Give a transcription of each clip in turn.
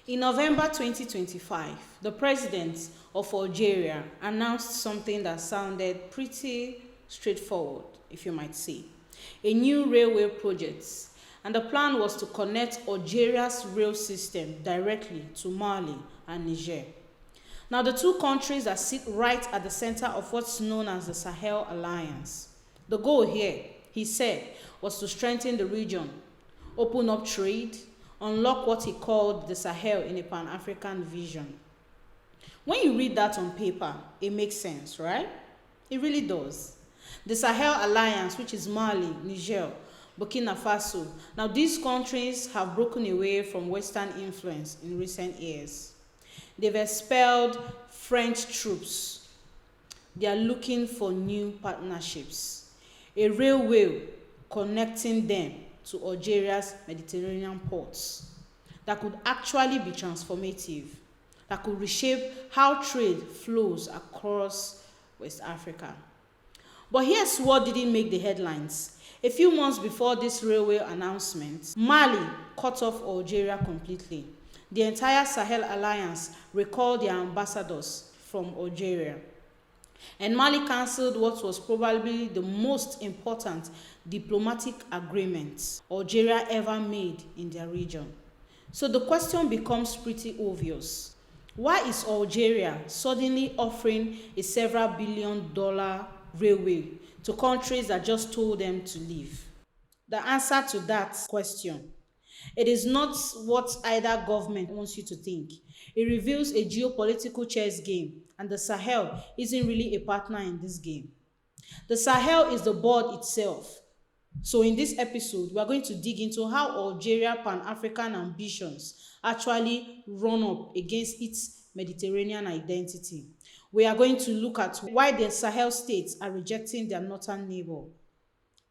In November 2025, the president of Algeria announced something that sounded pretty straightforward, if you might say, a new railway project. And the plan was to connect Algeria's rail system directly to Mali and Niger. Now, the two countries that sit right at the center of what's known as the Sahel Alliance. The goal here, he said, was to strengthen the region, open up trade, unlock what he called the Sahel in a Pan-African vision. When you read that on paper, it makes sense, right? It really does. The Sahel Alliance, which is Mali, Niger, Burkina Faso. Now, these countries have broken away from Western influence in recent years. They've expelled French troops. They are looking for new partnerships. A railway connecting them to Algeria's Mediterranean ports that could actually be transformative, that could reshape how trade flows across West Africa. But here's what didn't make the headlines. A few months before this railway announcement, Mali cut off Algeria completely. The entire Sahel Alliance recalled their ambassadors from Algeria. And Mali cancelled what was probably the most important diplomatic agreement Algeria ever made in their region. So the question becomes pretty obvious. Why is Algeria suddenly offering a several billion-dollar railway to countries that just told them to leave? The answer to that question, it is not what either government wants you to think. It reveals a geopolitical chess game, and the Sahel isn't really a partner in this game. The Sahel is the board itself. So in this episode, we are going to dig into how Algeria Pan-African ambitions actually run up against its Mediterranean identity. We are going to look at why the Sahel states are rejecting their northern neighbor.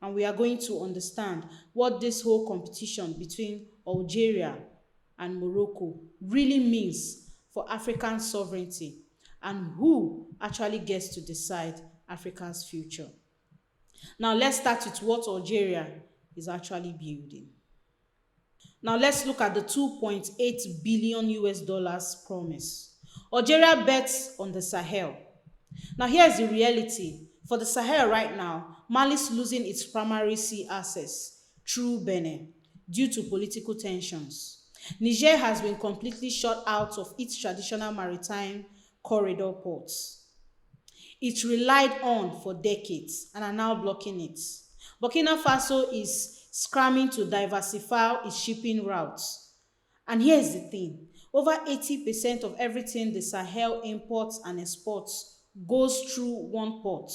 And we are going to understand what this whole competition between Algeria and Morocco really means for African sovereignty and who actually gets to decide Africa's future. Now let's start with what Algeria is actually building. Now let's look at the 2.8 billion US dollars promise. Algeria bets on the Sahel. Now here's the reality. For the Sahel right now, Mali is losing its primary sea access through Benin due to political tensions. Niger has been completely shut out of its traditional maritime corridor ports. It relied on for decades and are now blocking it. Burkina Faso is scrambling to diversify its shipping routes. And here's the thing, over 80% of everything the Sahel imports and exports goes through one port.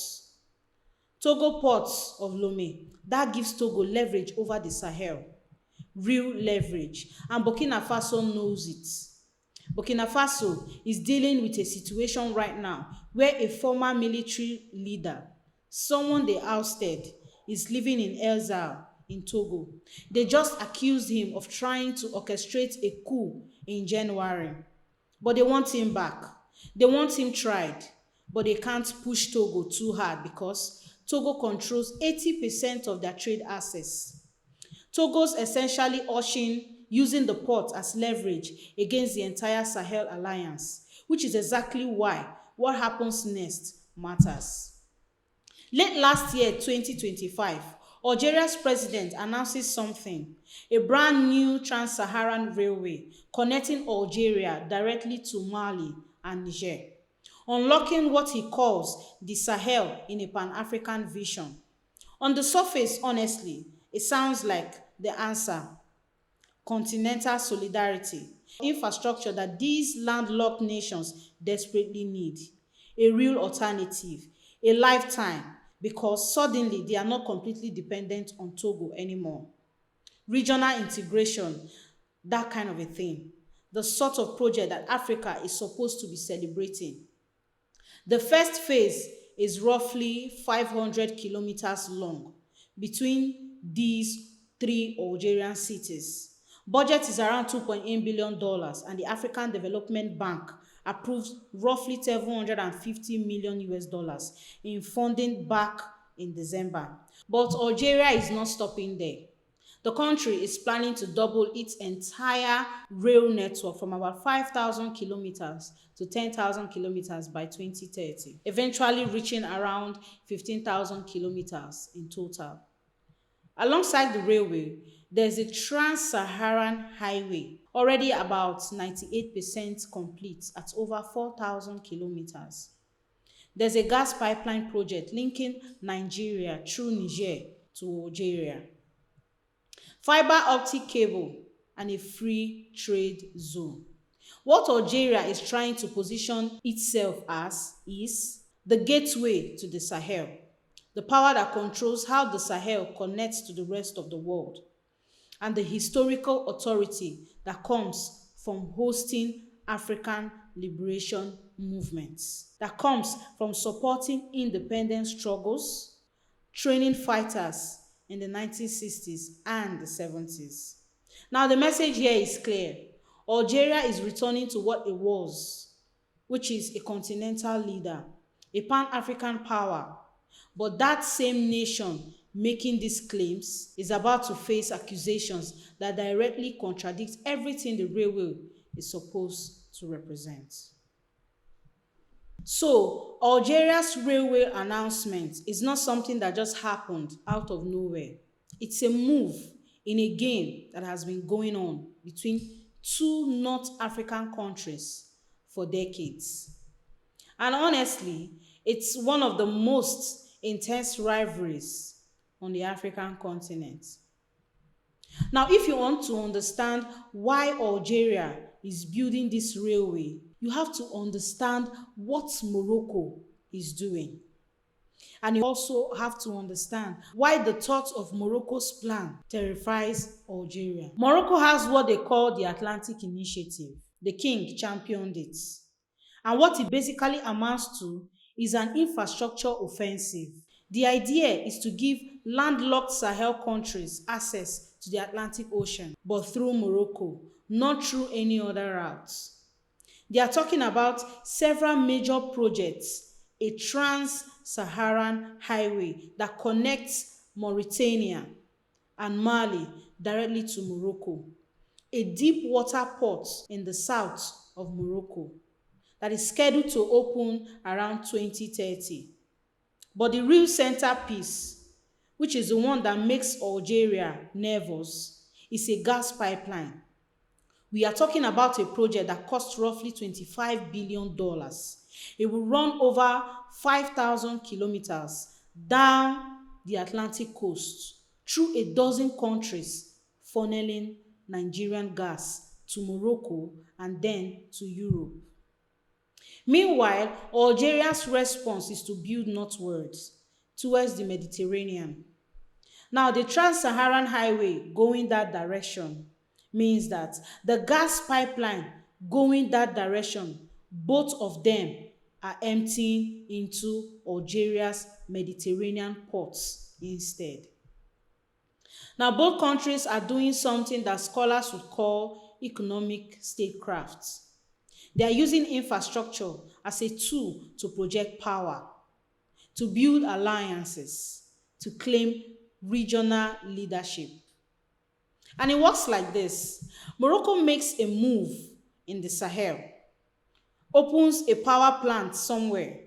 Togo port of Lomé, that gives Togo leverage over the Sahel, real leverage, and Burkina Faso knows it. Burkina Faso is dealing with a situation right now where a former military leader, someone they ousted, is living in exile in Togo. They just accused him of trying to orchestrate a coup in January, but they want him back. They want him tried, but they can't push Togo too hard because Togo controls 80% of their trade access. Togo's essentially using the port as leverage against the entire Sahel Alliance, which is exactly why what happens next matters. Late last year, 2025, Algeria's president announces something, a brand new trans-Saharan railway connecting Algeria directly to Mali and Niger, unlocking what he calls the Sahel in a Pan-African vision. On the surface, honestly, it sounds like the answer. Continental solidarity, infrastructure that these landlocked nations desperately need, a real alternative, a lifetime, because suddenly they are not completely dependent on Togo anymore. Regional integration, that kind of a thing, the sort of project that Africa is supposed to be celebrating. The first phase is roughly 500 kilometers long between these three Algerian cities. Budget is around $2.8 billion and the African Development Bank approved roughly 750 million US dollars in funding back in December. But Algeria is not stopping there. The country is planning to double its entire rail network from about 5,000 kilometers to 10,000 kilometers by 2030, eventually reaching around 15,000 kilometers in total. Alongside the railway, there's a trans-Saharan highway, already about 98% complete at over 4,000 kilometers. There's a gas pipeline project linking Nigeria through Niger to Algeria, fiber optic cable, and a free trade zone. What Algeria is trying to position itself as is the gateway to the Sahel, the power that controls how the Sahel connects to the rest of the world, and the historical authority that comes from hosting African liberation movements, that comes from supporting independence struggles, training fighters in the 1960s and the 70s. Now, the message here is clear. Algeria is returning to what it was, which is a continental leader, a pan-African power. But that same nation making these claims is about to face accusations that directly contradict everything the railway is supposed to represent. So, Algeria's railway announcement is not something that just happened out of nowhere. It's a move in a game that has been going on between two North African countries for decades. And honestly, it's one of the most intense rivalries on the African continent. Now, if you want to understand why Algeria is building this railway, you have to understand what Morocco is doing. And you also have to understand why the thought of Morocco's plan terrifies Algeria. Morocco has what they call the Atlantic Initiative. The king championed it. And what it basically amounts to is an infrastructure offensive. The idea is to give landlocked Sahel countries access to the Atlantic Ocean, but through Morocco, not through any other routes. They are talking about several major projects, a trans-Saharan highway that connects Mauritania and Mali directly to Morocco, a deep water port in the south of Morocco that is scheduled to open around 2030. But the real centerpiece, which is the one that makes Algeria nervous, is a gas pipeline. We are talking about a project that costs roughly $25 billion. It will run over 5,000 kilometers down the Atlantic coast through a dozen countries, funneling Nigerian gas to Morocco and then to Europe. Meanwhile, Algeria's response is to build northwards, towards the Mediterranean. Now, the trans-Saharan highway going that direction means that the gas pipeline going that direction, both of them are emptying into Algeria's Mediterranean ports instead. Now, both countries are doing something that scholars would call economic statecraft. They are using infrastructure as a tool to project power, to build alliances, to claim regional leadership. And it works like this. Morocco makes a move in the Sahel, opens a power plant somewhere,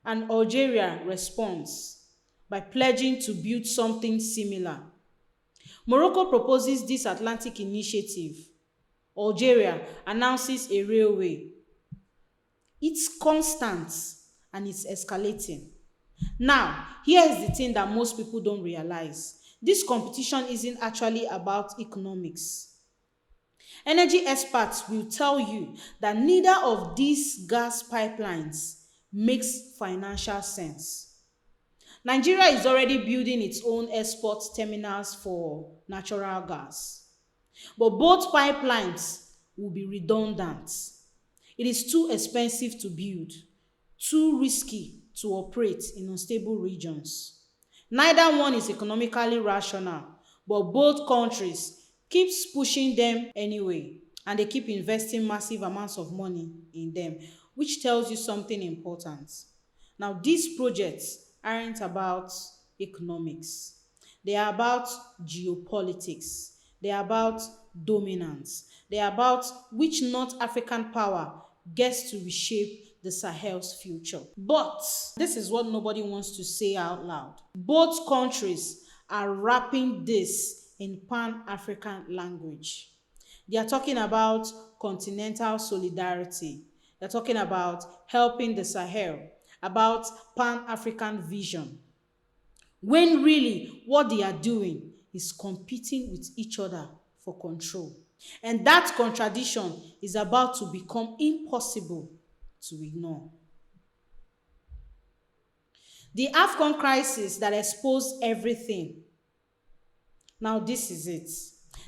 and Algeria responds by pledging to build something similar. Morocco proposes this Atlantic initiative. Algeria announces a railway. It's constant and it's escalating. Now, here's the thing that most people don't realize. This competition isn't actually about economics. Energy experts will tell you that neither of these gas pipelines makes financial sense. Nigeria is already building its own export terminals for natural gas. But both pipelines will be redundant. It is too expensive to build, too risky to operate in unstable regions. Neither one is economically rational, but both countries keep pushing them anyway, and they keep investing massive amounts of money in them, which tells you something important. Now, these projects aren't about economics. They are about geopolitics. They are about dominance. They are about which North African power gets to reshape the Sahel's future. But this is what nobody wants to say out loud. Both countries are wrapping this in Pan-African language. They are talking about continental solidarity. They're talking about helping the Sahel, about Pan-African vision. When really what they are doing is competing with each other for control. And that contradiction is about to become impossible to ignore. The AFCON crisis that exposed everything. Now this is it.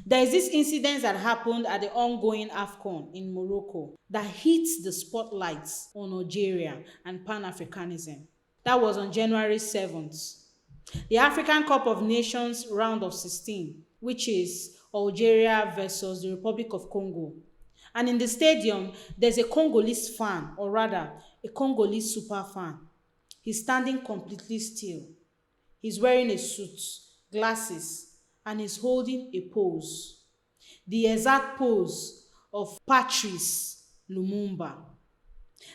There is this incident that happened at the ongoing AFCON in Morocco that hit the spotlights on Algeria and Pan-Africanism. That was on January 7th. The African Cup of Nations round of 16, which is Algeria versus the Republic of Congo. And in the stadium, there's a Congolese fan, or rather, a Congolese super fan. He's standing completely still. He's wearing a suit, glasses, and he's holding a pose. The exact pose of Patrice Lumumba,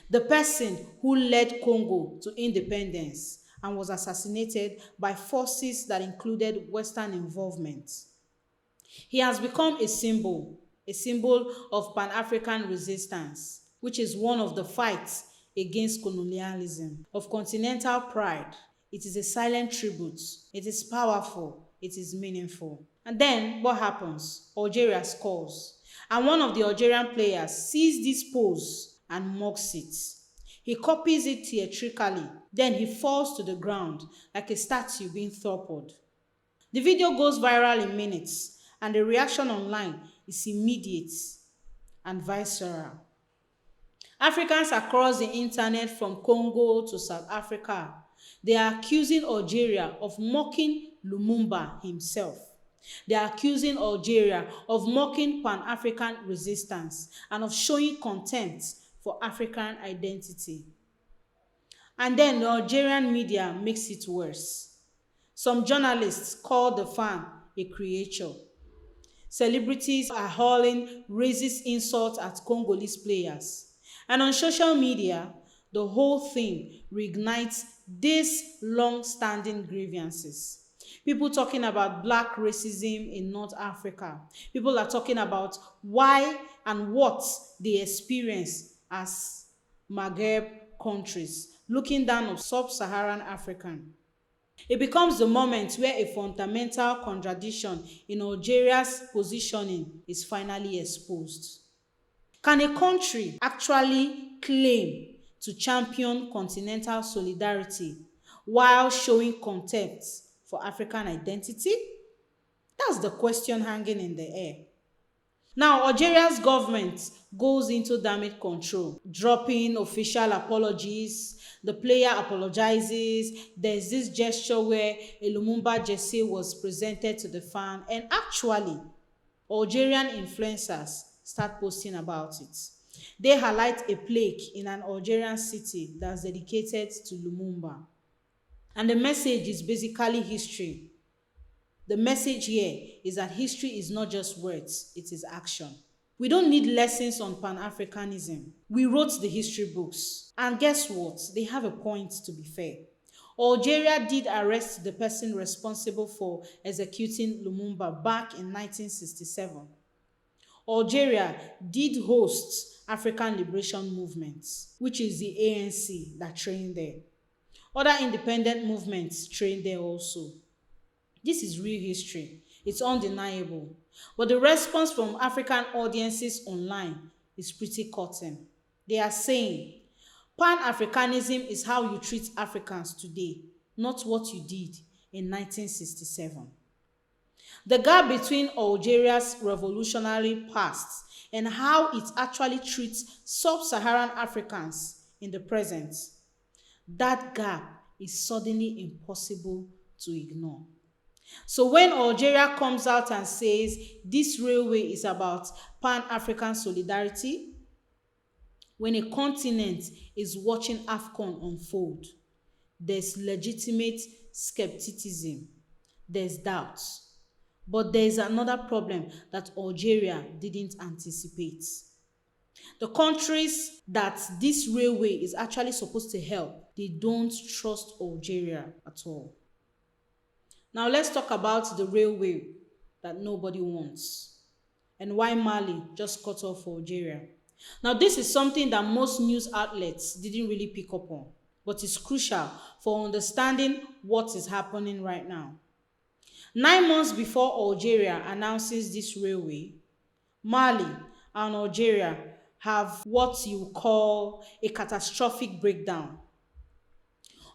the person who led Congo to independence and was assassinated by forces that included Western involvement. He has become a symbol of Pan-African resistance, which is one of the fights against colonialism, of continental pride. It is a silent tribute. It is powerful. It is meaningful. And then what happens? Algeria scores. And one of the Algerian players sees this pose and mocks it. He copies it theatrically. Then he falls to the ground like a statue being toppled. The video goes viral in minutes, and the reaction online is immediate and visceral. Africans across the internet, from Congo to South Africa, they are accusing Algeria of mocking Lumumba himself. They are accusing Algeria of mocking Pan-African resistance and of showing contempt for African identity. And then the Algerian media makes it worse. Some journalists call the fan a creature. Celebrities are hurling racist insults at Congolese players. And on social media, the whole thing reignites these long-standing grievances. People talking about black racism in North Africa. People are talking about why and what they experience as Maghreb countries, looking down on sub-Saharan African. It becomes the moment where a fundamental contradiction in Algeria's positioning is finally exposed. Can a country actually claim to champion continental solidarity while showing contempt for African identity? That's the question hanging in the air. Now, Algeria's government goes into damage control, dropping official apologies. The player apologizes. There's this gesture where a Lumumba jersey was presented to the fan, and actually, Algerian influencers start posting about it. They highlight a plaque in an Algerian city that's dedicated to Lumumba. And the message is basically history. The message here is that history is not just words, it is action. We don't need lessons on Pan-Africanism. We wrote the history books. And guess what? They have a point, to be fair. Algeria did arrest the person responsible for executing Lumumba back in 1967. Algeria did host African Liberation Movements, which is the ANC that trained there. Other independent movements trained there also. This is real history. It's undeniable. But the response from African audiences online is pretty cutting. They are saying, Pan-Africanism is how you treat Africans today, not what you did in 1967. The gap between Algeria's revolutionary past and how it actually treats sub-Saharan Africans in the present, that gap is suddenly impossible to ignore. So when Algeria comes out and says this railway is about Pan-African solidarity, when a continent is watching AFCON unfold, there's legitimate skepticism there's doubt. But there's another problem that Algeria didn't anticipate. The countries that this railway is actually supposed to help, they don't trust Algeria at all. Now let's talk about the railway that nobody wants and why Mali just cut off Algeria. Now this is something that most news outlets didn't really pick up on, but it's crucial for understanding what is happening right now. 9 months before Algeria announces this railway, Mali and Algeria have what you call a catastrophic breakdown.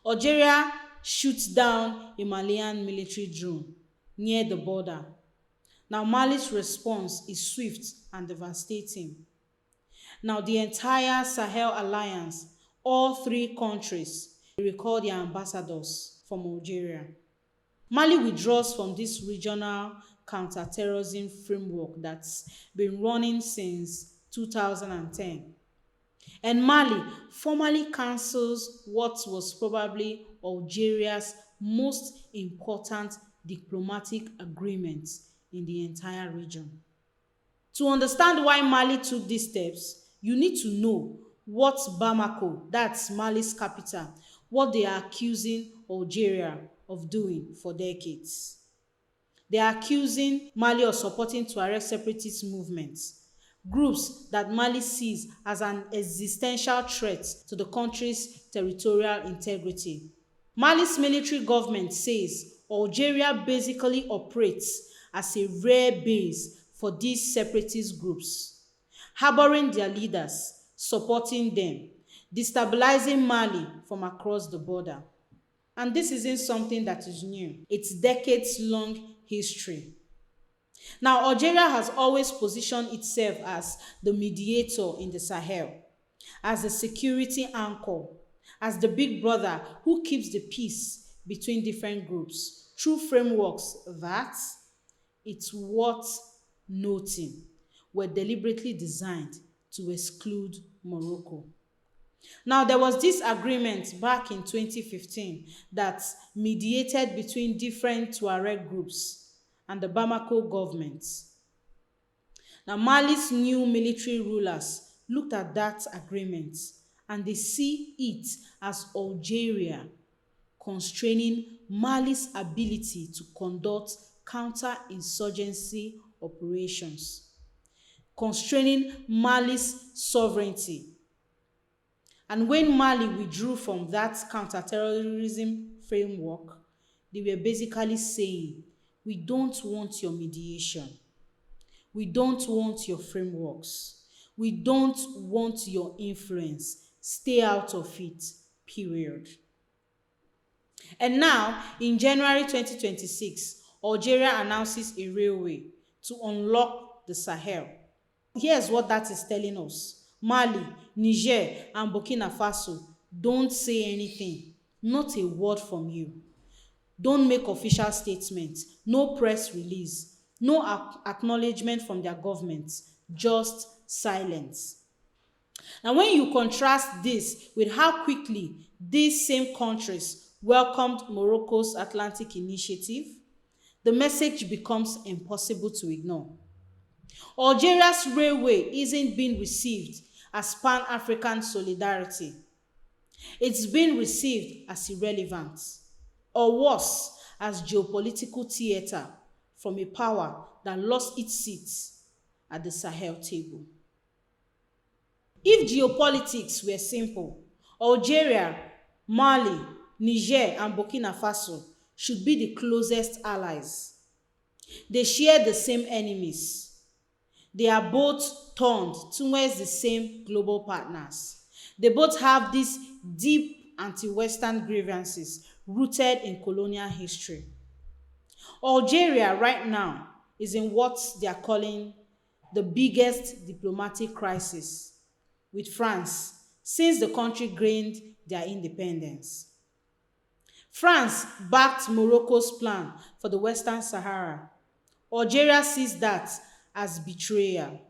Algeria shoots down a Malian military drone near the border. Now, Mali's response is swift and devastating. Now, the entire Sahel Alliance, all three countries, recall their ambassadors from Algeria. Mali withdraws from this regional counterterrorism framework that's been running since 2010. And Mali formally cancels what was probably Algeria's most important diplomatic agreement in the entire region. To understand why Mali took these steps, you need to know what Bamako, that's Mali's capital, what they are accusing Algeria of doing for decades. They are accusing Mali of supporting Tuareg separatist movements, groups that Mali sees as an existential threat to the country's territorial integrity. Mali's military government says Algeria basically operates as a rare base for these separatist groups, harboring their leaders, supporting them, destabilizing Mali from across the border. And this isn't something that is new. It's decades-long history. Now, Algeria has always positioned itself as the mediator in the Sahel, as the security anchor, as the big brother who keeps the peace between different groups through frameworks that, it's worth noting, were deliberately designed to exclude Morocco. Now, there was this agreement back in 2015 that mediated between different Tuareg groups and the Bamako government. Now, Mali's new military rulers looked at that agreement and they see it as Algeria constraining Mali's ability to conduct counter-insurgency operations, constraining Mali's sovereignty. And when Mali withdrew from that counterterrorism framework, they were basically saying, we don't want your mediation. We don't want your frameworks. We don't want your influence. Stay out of it, period. And now, in January 2026, Algeria announces a railway to unlock the Sahel. Here's what that is telling us. Mali, Niger, and Burkina Faso, don't say anything. Not a word from you. Don't make official statements. No press release. No acknowledgement from their governments. Just silence. Now, when you contrast this with how quickly these same countries welcomed Morocco's Atlantic Initiative, the message becomes impossible to ignore. Algeria's railway isn't being received as Pan-African solidarity. It's being received as irrelevant, or worse, as geopolitical theater from a power that lost its seats at the Sahel table. If geopolitics were simple, Algeria, Mali, Niger, and Burkina Faso should be the closest allies. They share the same enemies. They are both turned towards the same global partners. They both have these deep anti-Western grievances rooted in colonial history. Algeria right now is in what they are calling the biggest diplomatic crisis with France since the country gained their independence. France backed Morocco's plan for the Western Sahara. Algeria sees that as betrayal.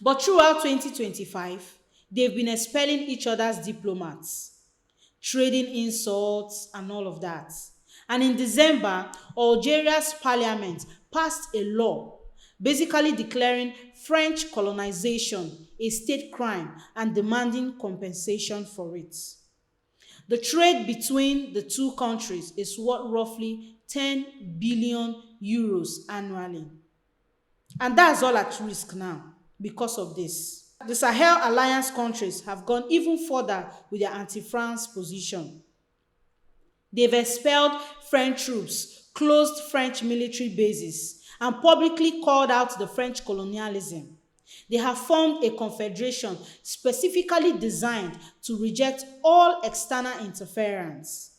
But throughout 2025, they've been expelling each other's diplomats, trading insults and all of that. And in December, Algeria's parliament passed a law basically declaring French colonization a state crime and demanding compensation for it. The trade between the two countries is worth roughly 10 billion euros annually. And that's all at risk now because of this. The Sahel Alliance countries have gone even further with their anti-France position. They've expelled French troops, closed French military bases, and publicly called out the French colonialism. They have formed a confederation specifically designed to reject all external interference,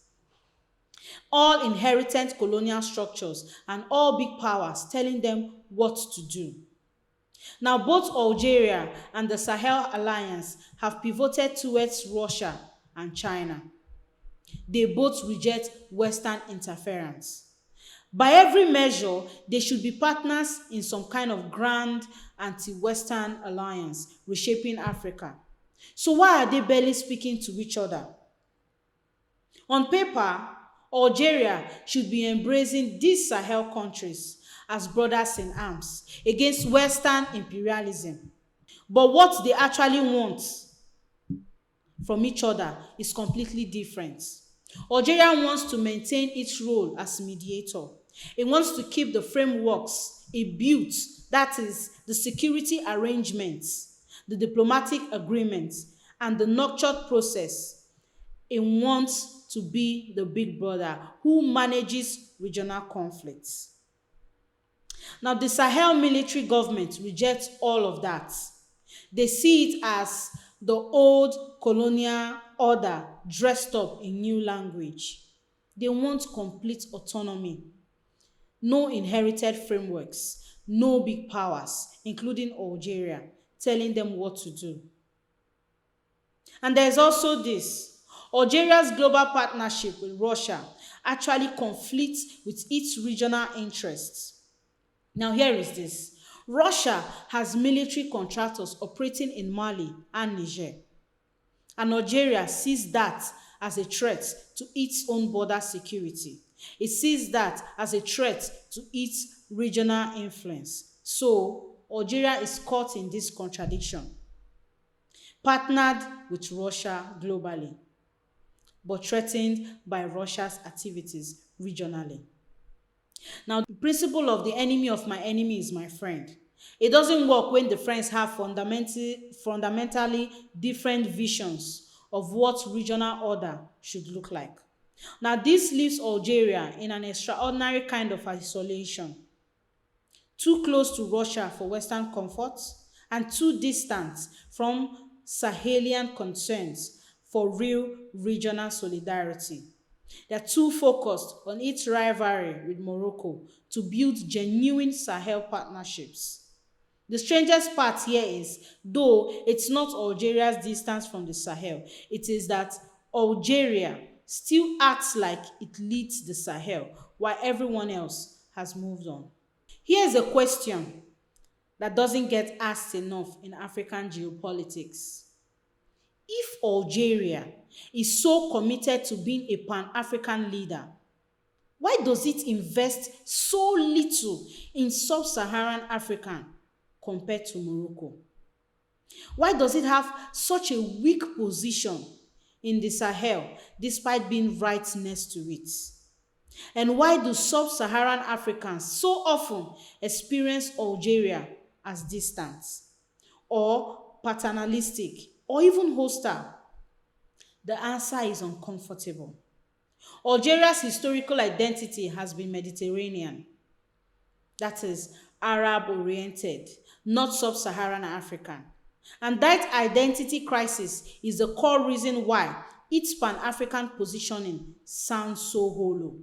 all inherited colonial structures, and all big powers telling them what to do. Now, both Algeria and the Sahel Alliance have pivoted towards Russia and China. They both reject Western interference. By every measure, they should be partners in some kind of grand anti-Western alliance reshaping Africa. So why are they barely speaking to each other? On paper, Algeria should be embracing these Sahel countries as brothers in arms against Western imperialism. But what they actually want from each other is completely different. Algeria wants to maintain its role as mediator. It wants to keep the frameworks it built, that is, the security arrangements, the diplomatic agreements, and the nurtured process. It wants to be the big brother who manages regional conflicts. Now, the Sahel military government rejects all of that. They see it as the old colonial order dressed up in new language. They want complete autonomy, no inherited frameworks, no big powers, including Algeria, telling them what to do. And there's also this. Algeria's global partnership with Russia actually conflicts with its regional interests. Now, here is this. Russia has military contractors operating in Mali and Niger, and Algeria sees that as a threat to its own border security. It sees that as a threat to its regional influence. So, Algeria is caught in this contradiction, partnered with Russia globally, but threatened by Russia's activities regionally. Now, the principle of the enemy of my enemy is my friend. It doesn't work when the friends have fundamentally different visions of what regional order should look like. Now, this leaves Algeria in an extraordinary kind of isolation, too close to Russia for Western comfort and too distant from Sahelian concerns for real regional solidarity. They are too focused on its rivalry with Morocco to build genuine Sahel partnerships. The strangest part here is, though it's not Algeria's distance from the Sahel, it is that Algeria still acts like it leads the Sahel while everyone else has moved on. Here's a question that doesn't get asked enough in African geopolitics. If Algeria is so committed to being a Pan-African leader, why does it invest so little in sub-Saharan Africa compared to Morocco? Why does it have such a weak position in the Sahel despite being right next to it? And why do sub-Saharan Africans so often experience Algeria as distant or paternalistic or even hostile? The answer is uncomfortable. Algeria's historical identity has been Mediterranean, that is, Arab-oriented, not sub-Saharan African. And that identity crisis is the core reason why its Pan-African positioning sounds so hollow.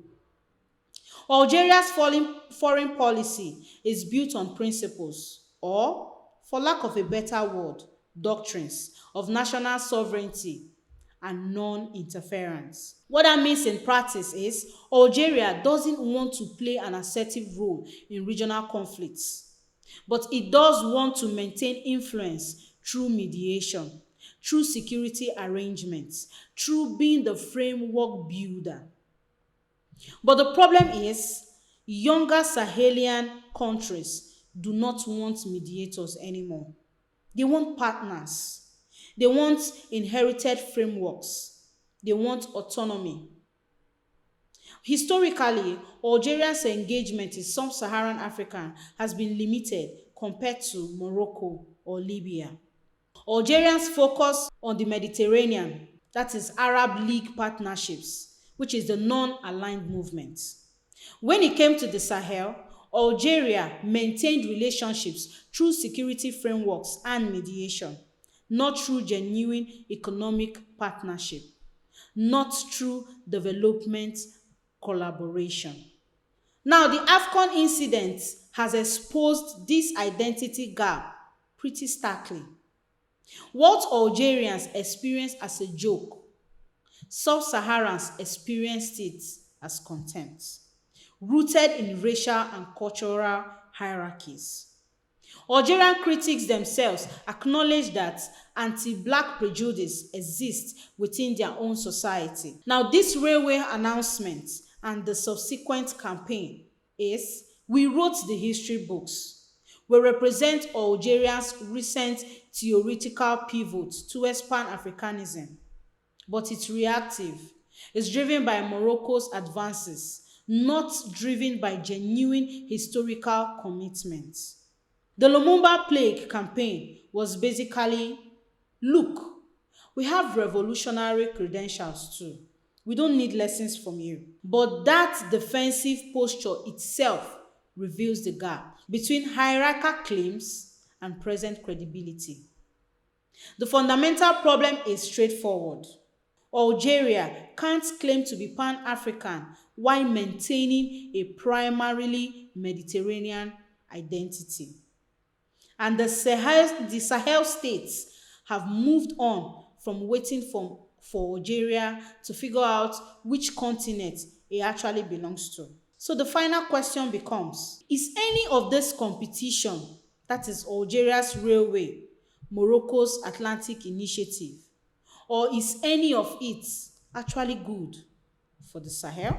Algeria's foreign policy is built on principles, or, for lack of a better word, doctrines of national sovereignty and non-interference. What that means in practice is Algeria doesn't want to play an assertive role in regional conflicts, but it does want to maintain influence through mediation, through security arrangements, through being the framework builder. But the problem is, younger Sahelian countries do not want mediators anymore. They want partners. They want inherited frameworks. They want autonomy. Historically, Algeria's engagement in sub-Saharan Africa has been limited compared to Morocco or Libya. Algerians focus on the Mediterranean, that is Arab League partnerships, which is the non-aligned movement. When it came to the Sahel, Algeria maintained relationships through security frameworks and mediation, not through genuine economic partnership, not through development collaboration. Now, the AFCON incident has exposed this identity gap pretty starkly. What Algerians experienced as a joke, sub-Saharans experienced it as contempt, rooted in racial and cultural hierarchies. Algerian critics themselves acknowledge that anti-black prejudice exists within their own society. Now, this railway announcement and the subsequent campaign is, we wrote the history books. We represent Algeria's recent theoretical pivot towards Pan-Africanism, but it's reactive. It's driven by Morocco's advances, not driven by genuine historical commitment. The Lumumba Plague campaign was basically, look, we have revolutionary credentials too. We don't need lessons from you. But that defensive posture itself reveals the gap between hierarchical claims and present credibility. The fundamental problem is straightforward. Algeria can't claim to be Pan-African while maintaining a primarily Mediterranean identity. And the Sahel states have moved on from waiting for Algeria to figure out which continent it actually belongs to. So the final question becomes, is any of this competition, that is Algeria's railway, Morocco's Atlantic initiative, or is any of it actually good for the Sahel?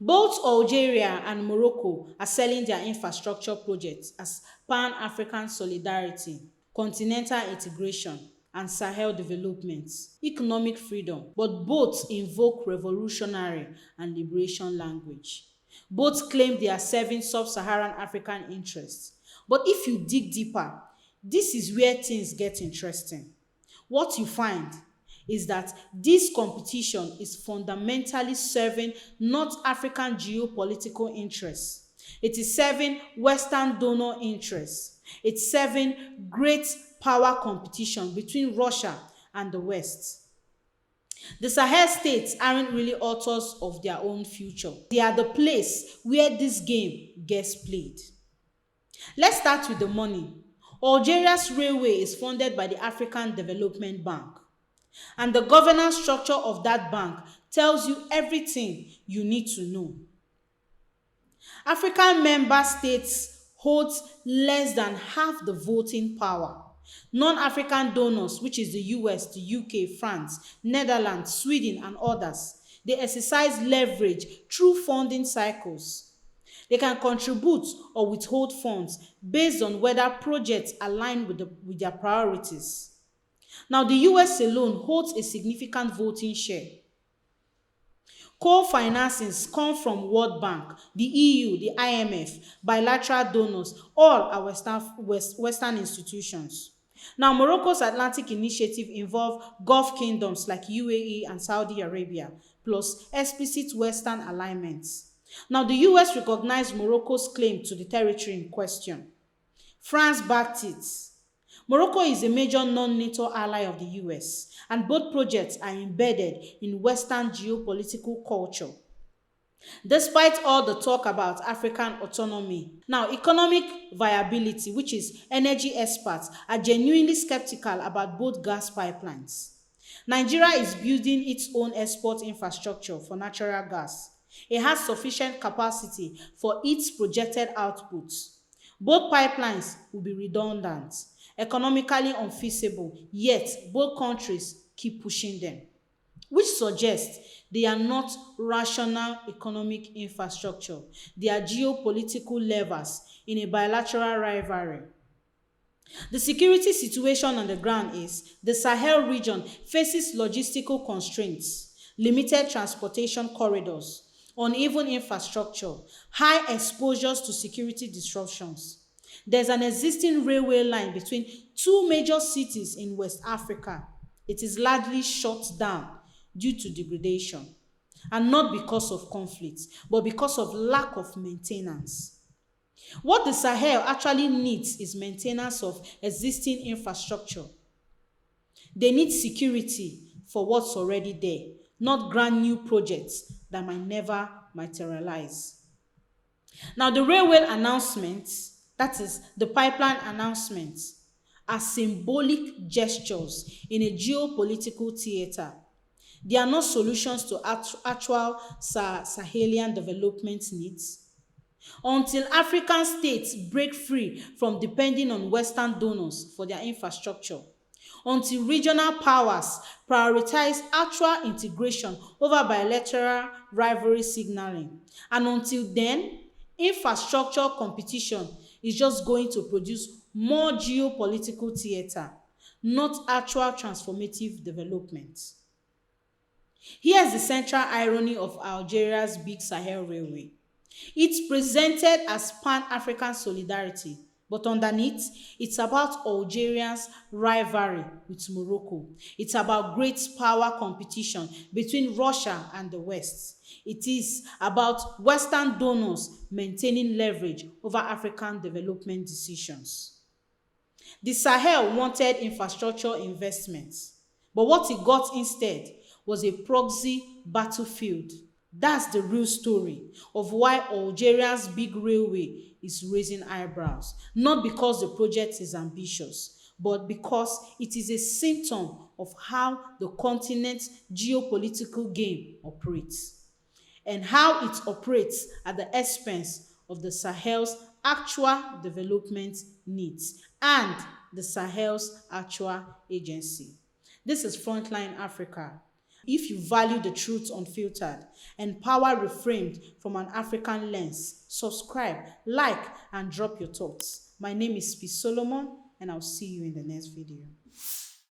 Both Algeria and Morocco are selling their infrastructure projects as Pan-African solidarity, continental integration, and Sahel development, economic freedom, but both invoke revolutionary and liberation language. Both claim they are serving sub-Saharan African interests. But if you dig deeper, this is where things get interesting. What you find is that this competition is fundamentally serving North African geopolitical interests. It is serving Western donor interests. It's serving great power competition between Russia and the West. The Sahel states aren't really authors of their own future. They are the place where this game gets played. Let's start with the money. Algeria's railway is funded by the African Development Bank. And the governance structure of that bank tells you everything you need to know. African member states hold less than half the voting power. Non-African donors, which is the US, the UK, France, Netherlands, Sweden, and others, they exercise leverage through funding cycles. They can contribute or withhold funds based on whether projects align with their priorities. Now, the US alone holds a significant voting share. Co-financings come from World Bank, the EU, the IMF, bilateral donors, all are Western institutions. Now, Morocco's Atlantic initiative involves Gulf kingdoms like UAE and Saudi Arabia, plus explicit Western alignments. Now, the US recognized Morocco's claim to the territory in question. France backed it. Morocco is a major non-NATO ally of the US, and both projects are embedded in Western geopolitical culture. Despite all the talk about African autonomy, now economic viability, which is energy experts, are genuinely skeptical about both gas pipelines. Nigeria is building its own export infrastructure for natural gas. It has sufficient capacity for its projected outputs. Both pipelines will be redundant, economically unfeasible, yet both countries keep pushing them. which suggests they are not rational economic infrastructure. They are geopolitical levers in a bilateral rivalry. The security situation on the ground is the Sahel region faces logistical constraints, limited transportation corridors, uneven infrastructure, high exposures to security disruptions. There's an existing railway line between two major cities in West Africa. It is largely shut down due to degradation, and not because of conflict, but because of lack of maintenance. What the Sahel actually needs is maintenance of existing infrastructure. They need security for what's already there, not grand new projects that might never materialize. Now, the railway announcements, that is, the pipeline announcements, are symbolic gestures in a geopolitical theater. They are not solutions to actual Sahelian development needs. Until African states break free from depending on Western donors for their infrastructure, until regional powers prioritize actual integration over bilateral rivalry signaling, and until then, infrastructure competition is just going to produce more geopolitical theater, not actual transformative development. Here's the central irony of Algeria's Big Sahel Railway. It's presented as Pan-African solidarity, but underneath, it's about Algeria's rivalry with Morocco. It's about great power competition between Russia and the West. It is about Western donors maintaining leverage over African development decisions. The Sahel wanted infrastructure investments, but what it got instead was a proxy battlefield. That's the real story of why Algeria's big railway is raising eyebrows. Not because the project is ambitious, but because it is a symptom of how the continent's geopolitical game operates, and how it operates at the expense of the Sahel's actual development needs and the Sahel's actual agency. This is Frontline Africa. If you value the truth unfiltered and power reframed from an African lens, subscribe, like, and drop your thoughts. My name is P. Solomon, and I'll see you in the next video.